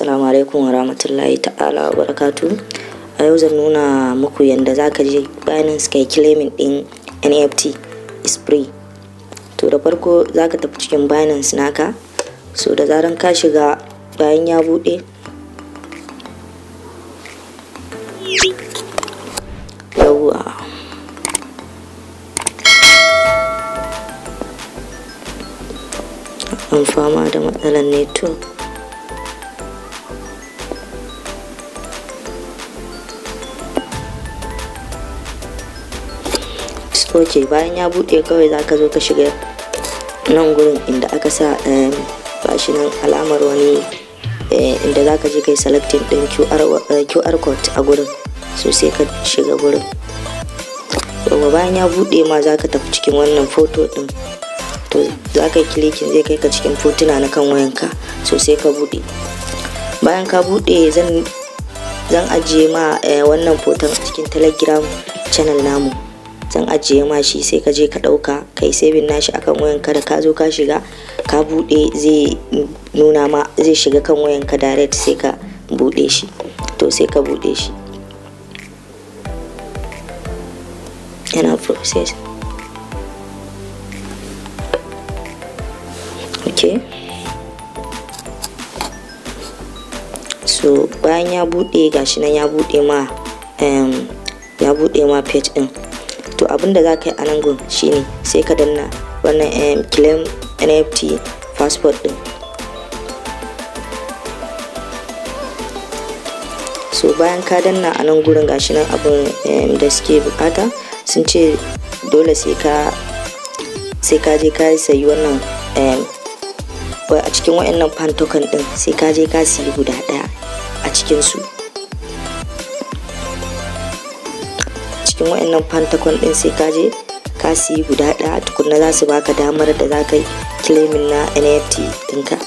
Assalamu alaikum wa rahmatullahi ta'ala wa barakatu. A yau zan nuna muku yadda za ka je Binance kai claiming din NFT Spree. To da farko za ka tafi cikin Binance naka. So da zaran ka shiga, bayan ya bude, yawwa an fama da matsalar network. Ok, bayan ya bude kawai za ka zo ka shiga nan gurin inda aka sa gashi nan alamar wani inda za ka je kai selecting din QR code a gurin, so sai ka shiga gurin. Yawa bayan ya bude ma za ka tafi cikin wannan photo din, to za ka yi clicking zai kai ka cikin fotuna na kan wayanka, so sai ka bude. Bayan ka bude zan ajiye ma wannan foton a cikin Telegram channel namu, zan ajiye ma shi, sai ka je ka dauka kai saving nashi akan wayanka. Da ka zo ka shiga ka bude zai nuna ma, zai shiga kan wayanka direct, sai ka bude shi. To sai ka bude shi, yana process. Okay, so bayan ya bude gashi nan ya bude ma page din. To abinda za ka yi a nan gun shine sai ka danna wannan claim NFT passport din. So bayan ka danna a nan gurin gashi nan abin da suke bukata, sun ce dole sai ka je ka sayi wannan a cikin wayannan fan token din, sai ka je ka siyi guda daya a cikin su. Cikin wayannan fan token din sai ka je ka siyi guda daya tukunna za su baka damar da za ka yi claiming na NFT dinka.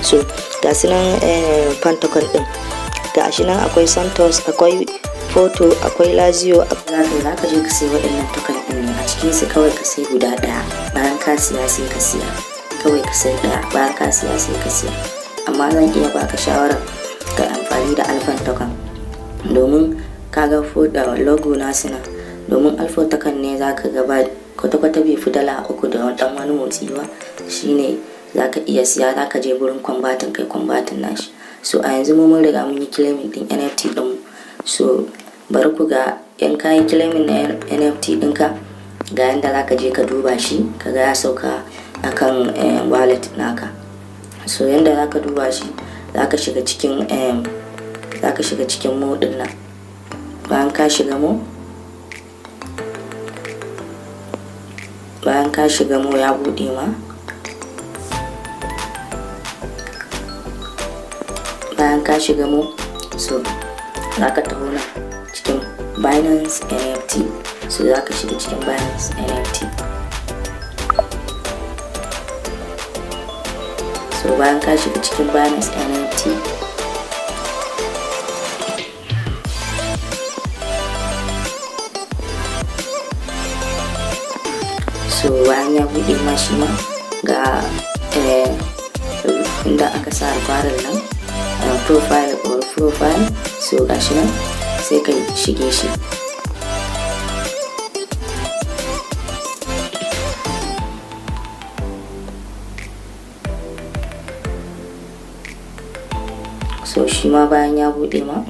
So ga su nan fan token din, ga shi nan akwai Santos, akwai Photo, akwai Lazio. Za ka je ka sayi wayannan token din ne a cikin su, kawai ka sayi guda daya. Bayan ka siya sai ka siya, kawai ka sayi daya, bayan ka siya sai ka siya. Amma zan iya baka shawara ka amfani da Alpha token, domin kaga logo nasu nan, domin Alpha token ne za ka gaba kwata-kwata bai fi $3 da dan wani motsi ba. Shine za ka iya siya, za ka je gurin kwambatin kai kwambatin nashi. So a yanzu mun riga mun yi claiming din NFT din. So bari ku ga in ka yi claiming na NFT dinka, ga yanda za ka je ka duba shi, ka ga ya sauka akan wallet naka. So yanda za ka duba shi, za ka shiga cikin mo din nan. Bayan ka shiga mo ya bude ma. Bayan ka shiga mo, so za ka taho na cikin Binance NFT. So za ka shiga cikin Binance NFT. So bayan ka shiga cikin Binance NFT, so bayan ya bude ma shi ma ga inda aka sa alfarar nan profile. So gashi nan sai ka shige shi. So shi ma bayan ya bude ma,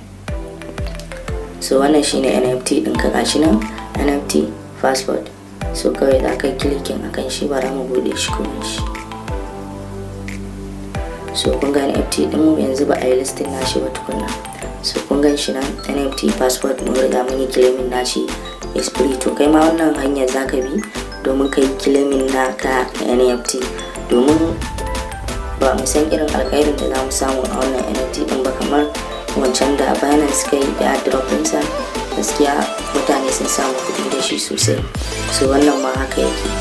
so wannan shine NFT ɗinka, gashi nan NFT passport. So kawai za ka yi clicking akan shi, bara mu bude shi kuma shi. So kun ga NFT din mu yanzu ba a yi listing nashi ba tukunna. So kun gan shi nan NFT passport mun riga mun yi claiming nashi Spree. To kai ma wannan hanyar za ka bi domin ka yi claiming naka NFT, domin ba mu san irin alkhairin da za mu samu a wannan NFT din ba, kamar wancan da Binance kai da drop ɗinsa. Gaskiya mutane sun samu kuɗi da shi sosai. So wannan ma haka yake.